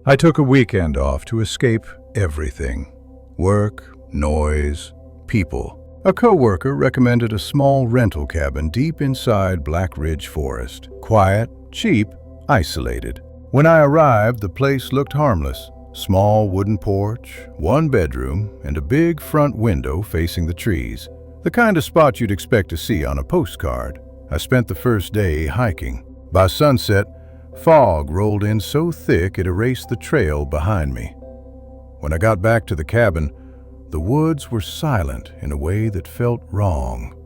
I took a weekend off to escape everything. Work, noise, people. A coworker recommended a small rental cabin deep inside Black Ridge Forest. Quiet, cheap, isolated. When I arrived, the place looked harmless. Small wooden porch, one bedroom, and a big front window facing the trees. The kind of spot you'd expect to see on a postcard. I spent the first day hiking. By sunset, fog rolled in so thick it erased the trail behind me. When I got back to the cabin, the woods were silent in a way that felt wrong.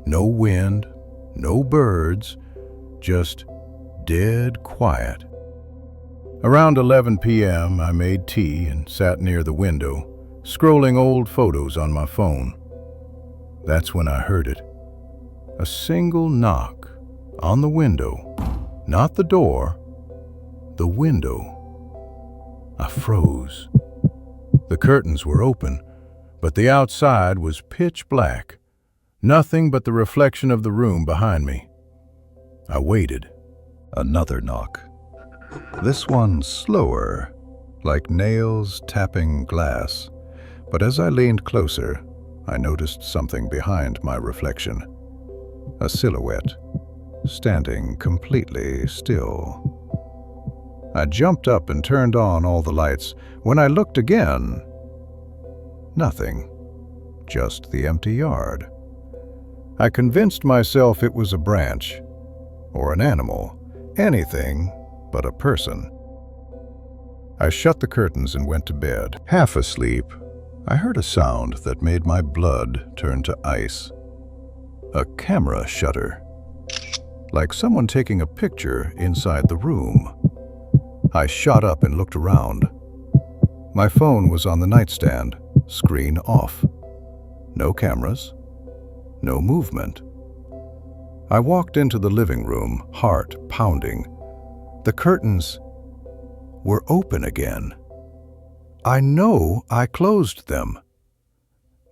No wind, no birds, just dead quiet. Around 11 p.m., I made tea and sat near the window, scrolling old photos on my phone. That's when I heard it. A single knock on the window, not the door, the window. I froze. The curtains were open, but the outside was pitch black, nothing but the reflection of the room behind me. I waited. Another knock. This one slower, like nails tapping glass. But as I leaned closer, I noticed something behind my reflection. A silhouette, standing completely still. I jumped up and turned on all the lights. When I looked again, nothing, just the empty yard. I convinced myself it was a branch, or an animal, anything but a person. I shut the curtains and went to bed. Half asleep, I heard a sound that made my blood turn to ice. A camera shutter, like someone taking a picture inside the room. I shot up and looked around. My phone was on the nightstand, screen off. No cameras, no movement. I walked into the living room, heart pounding. The curtains were open again. I know I closed them.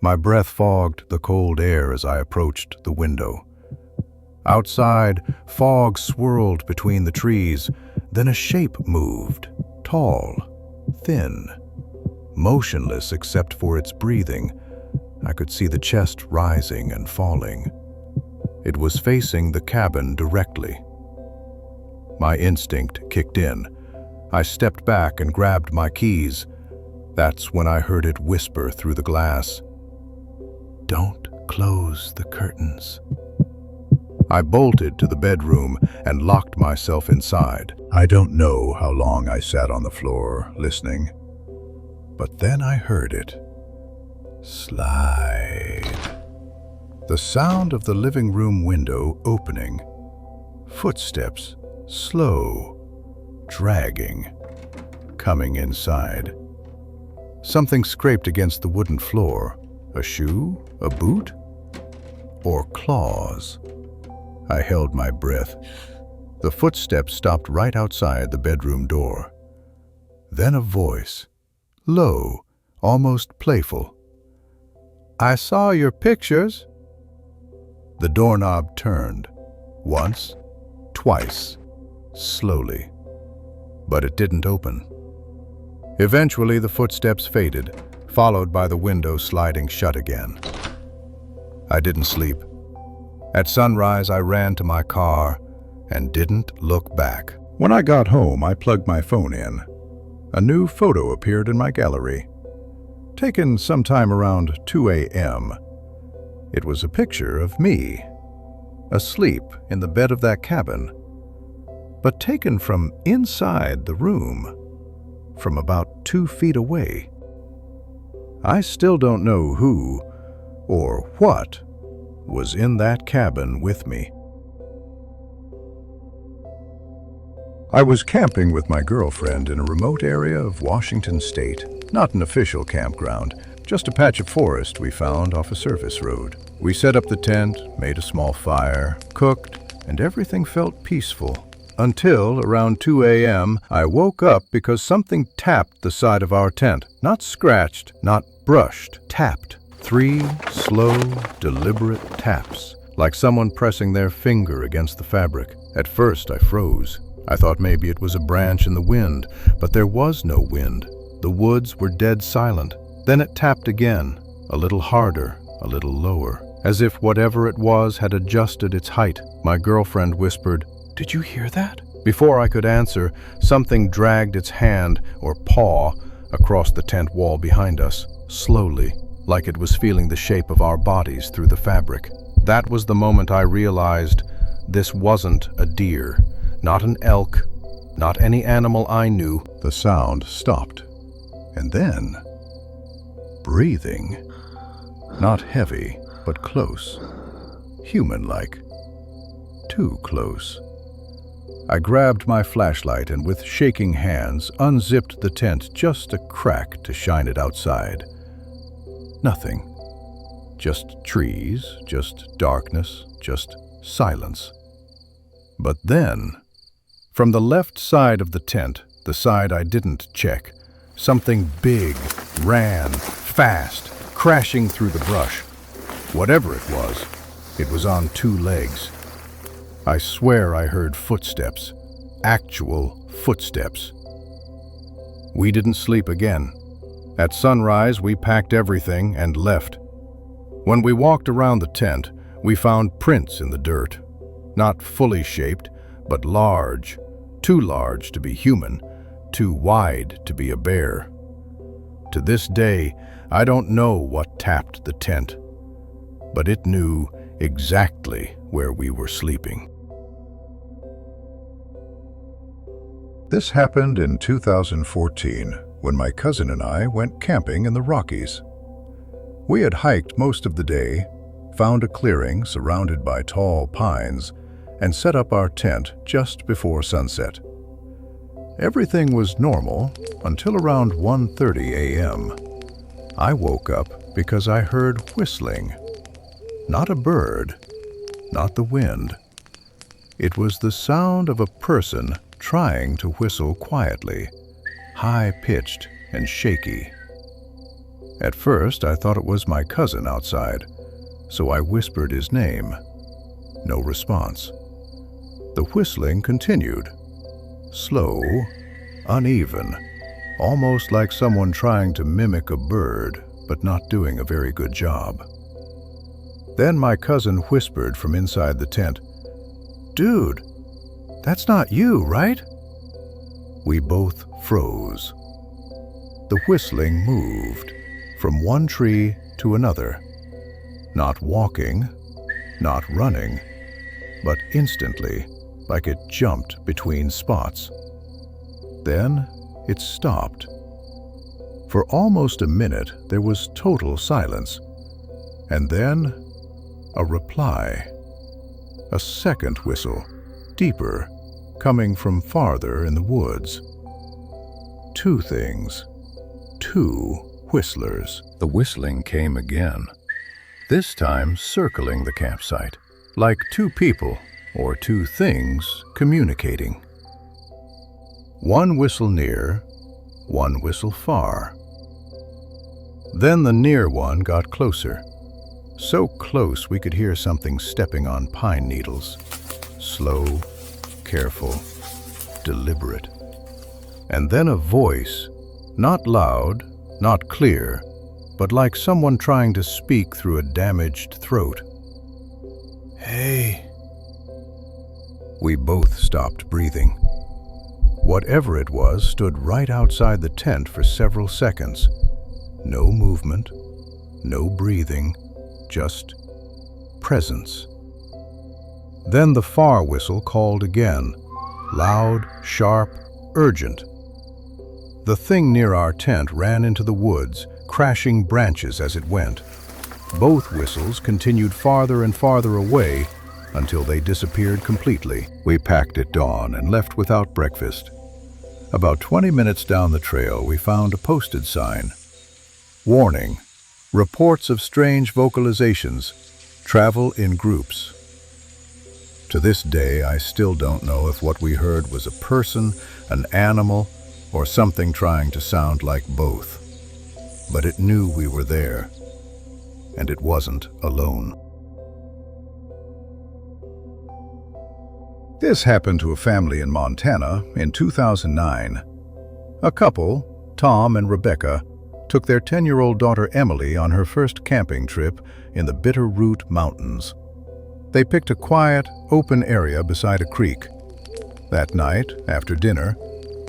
My breath fogged the cold air as I approached the window. Outside, fog swirled between the trees, then a shape moved, tall, thin, motionless except for its breathing. I could see the chest rising and falling. It was facing the cabin directly. My instinct kicked in. I stepped back and grabbed my keys. That's when I heard it whisper through the glass. "Don't close the curtains." I bolted to the bedroom and locked myself inside. I don't know how long I sat on the floor, listening. But then I heard it. Slide. The sound of the living room window opening. Footsteps, slow, dragging, coming inside. Something scraped against the wooden floor. A shoe? A boot? Or claws? I held my breath. The footsteps stopped right outside the bedroom door. Then a voice, low, almost playful. "I saw your pictures." The doorknob turned, once, twice, slowly, but it didn't open. Eventually, the footsteps faded, followed by the window sliding shut again. I didn't sleep. At sunrise, I ran to my car and didn't look back. When I got home, I plugged my phone in. A new photo appeared in my gallery, taken sometime around 2 a.m. It was a picture of me, asleep in the bed of that cabin, but taken from inside the room, from about 2 feet away. I still don't know who or what was in that cabin with me. I was camping with my girlfriend in a remote area of Washington State. Not an official campground, just a patch of forest we found off a service road. We set up the tent, made a small fire, cooked, and everything felt peaceful. Until around 2 a.m., I woke up because something tapped the side of our tent. Not scratched, not brushed, tapped. 3 slow, deliberate taps, like someone pressing their finger against the fabric. At first, I froze. I thought maybe it was a branch in the wind, but there was no wind. The woods were dead silent. Then it tapped again, a little harder, a little lower, as if whatever it was had adjusted its height. My girlfriend whispered, "Did you hear that?" Before I could answer, something dragged its hand or paw across the tent wall behind us, slowly, like it was feeling the shape of our bodies through the fabric. That was the moment I realized this wasn't a deer, not an elk, not any animal I knew. The sound stopped. And then, breathing. Not heavy, but close. Human-like. Too close. I grabbed my flashlight and with shaking hands unzipped the tent just a crack to shine it outside. Nothing. Just trees, just darkness, just silence. But then, from the left side of the tent, the side I didn't check, something big ran, fast, crashing through the brush. Whatever it was on two legs. I swear I heard footsteps, actual footsteps. We didn't sleep again. At sunrise, we packed everything and left. When we walked around the tent, we found prints in the dirt. Not fully shaped, but large. Too large to be human, too wide to be a bear. To this day, I don't know what tapped the tent, but it knew exactly where we were sleeping. This happened in 2014, when my cousin and I went camping in the Rockies. We had hiked most of the day, found a clearing surrounded by tall pines, and set up our tent just before sunset. Everything was normal until around 1:30 a.m. I woke up because I heard whistling. Not a bird, not the wind. It was the sound of a person trying to whistle quietly, high-pitched and shaky. At first, I thought it was my cousin outside, so I whispered his name. No response. The whistling continued. Slow, uneven, almost like someone trying to mimic a bird, but not doing a very good job. Then my cousin whispered from inside the tent, "Dude, that's not you, right?" We both froze. The whistling moved from one tree to another, not walking, not running, but instantly, like it jumped between spots. Then it stopped. For almost a minute, there was total silence, and then a reply. A second whistle, deeper, coming from farther in the woods. Two things, two whistlers. The whistling came again, this time circling the campsite, like two people or two things communicating. One whistle near, one whistle far. Then the near one got closer, so close we could hear something stepping on pine needles. Slow, careful, deliberate. And then a voice, not loud, not clear, but like someone trying to speak through a damaged throat. "Hey." We both stopped breathing. Whatever it was stood right outside the tent for several seconds. No movement, no breathing, just presence. Then the far whistle called again, loud, sharp, urgent. The thing near our tent ran into the woods, crashing branches as it went. Both whistles continued farther and farther away until they disappeared completely. We packed at dawn and left without breakfast. About 20 minutes down the trail, we found a posted sign. Warning: reports of strange vocalizations. Travel in groups. To this day, I still don't know if what we heard was a person, an animal, or something trying to sound like both. But it knew we were there, and it wasn't alone. This happened to a family in Montana in 2009. A couple, Tom and Rebecca, took their 10-year-old daughter Emily on her first camping trip in the Bitterroot Mountains. They picked a quiet, open area beside a creek. That night, after dinner,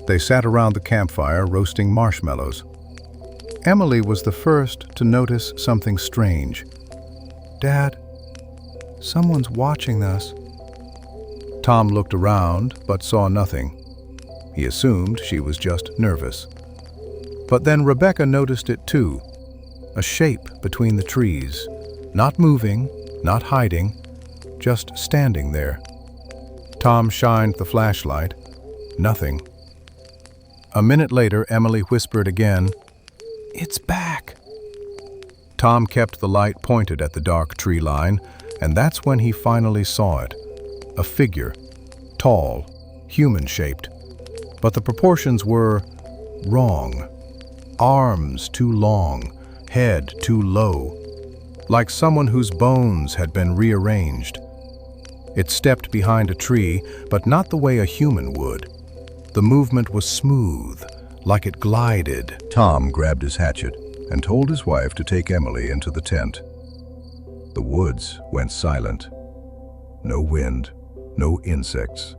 they sat around the campfire roasting marshmallows. Emily was the first to notice something strange. "Dad, someone's watching us." Tom looked around but saw nothing. He assumed she was just nervous. But then Rebecca noticed it too. A shape between the trees, not moving, not hiding, just standing there. Tom shined the flashlight. Nothing. A minute later, Emily whispered again, "It's back." Tom kept the light pointed at the dark tree line, and that's when he finally saw it. A figure, tall, human-shaped, but the proportions were wrong. Arms too long, head too low, like someone whose bones had been rearranged. It stepped behind a tree, but not the way a human would. The movement was smooth, like it glided. Tom grabbed his hatchet and told his wife to take Emily into the tent. The woods went silent. No wind, no insects.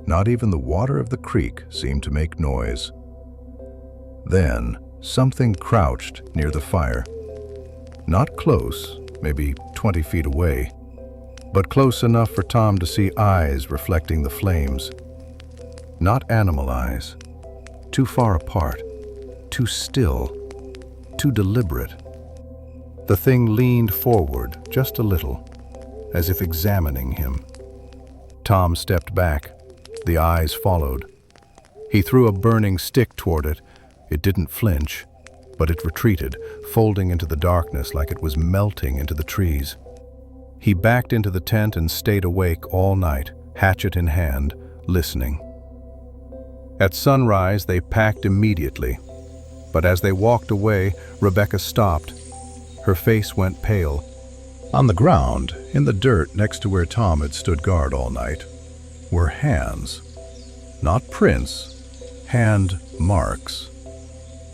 Not even the water of the creek seemed to make noise. Then, something crouched near the fire. Not close, maybe 20 feet away, but close enough for Tom to see eyes reflecting the flames. Not animal eyes. Too far apart, too still, too deliberate. The thing leaned forward just a little, as if examining him. Tom stepped back. The eyes followed. He threw a burning stick toward it. It didn't flinch, but it retreated, folding into the darkness like it was melting into the trees. He backed into the tent and stayed awake all night, hatchet in hand, listening. At sunrise, they packed immediately. But as they walked away, Rebecca stopped. Her face went pale. On the ground, in the dirt next to where Tom had stood guard all night, were hands. Not prints, hand marks.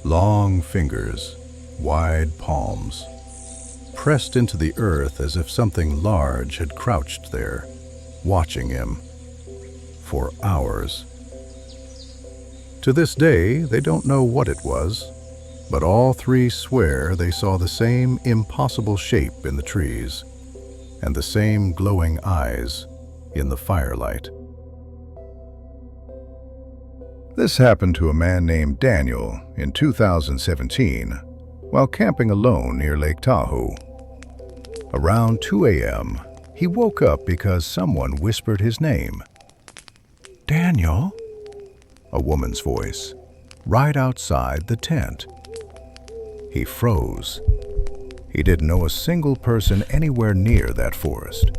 Long fingers, wide palms, pressed into the earth as if something large had crouched there, watching him for hours. To this day, they don't know what it was, but all three swear they saw the same impossible shape in the trees and the same glowing eyes in the firelight. This happened to a man named Daniel in 2017 while camping alone near Lake Tahoe. Around 2 a.m., he woke up because someone whispered his name. "Daniel?" A woman's voice, right outside the tent. He froze. He didn't know a single person anywhere near that forest.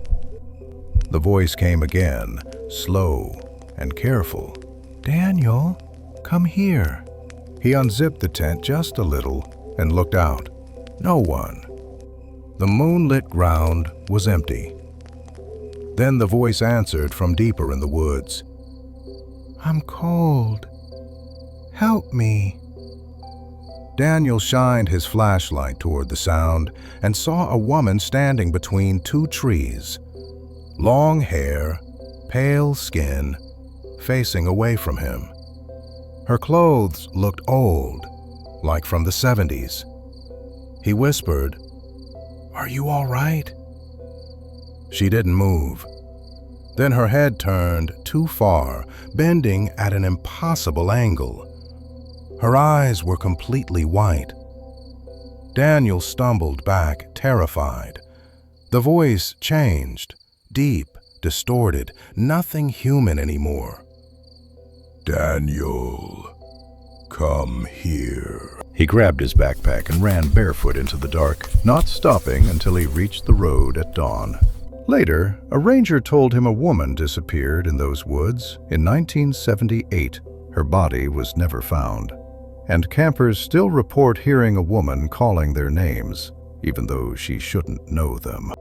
The voice came again, slow and careful. "Daniel, come here." He unzipped the tent just a little and looked out. No one. The moonlit ground was empty. Then the voice answered from deeper in the woods. "I'm cold. Help me." Daniel shined his flashlight toward the sound and saw a woman standing between two trees. Long hair, pale skin, facing away from him. Her clothes looked old, like from the 70s. He whispered, "Are you all right?" She didn't move. Then her head turned too far, bending at an impossible angle. Her eyes were completely white. Daniel stumbled back, terrified. The voice changed, deep, distorted, nothing human anymore. "Daniel, come here." He grabbed his backpack and ran barefoot into the dark, not stopping until he reached the road at dawn. Later, a ranger told him a woman disappeared in those woods in 1978. Her body was never found. And campers still report hearing a woman calling their names, even though she shouldn't know them.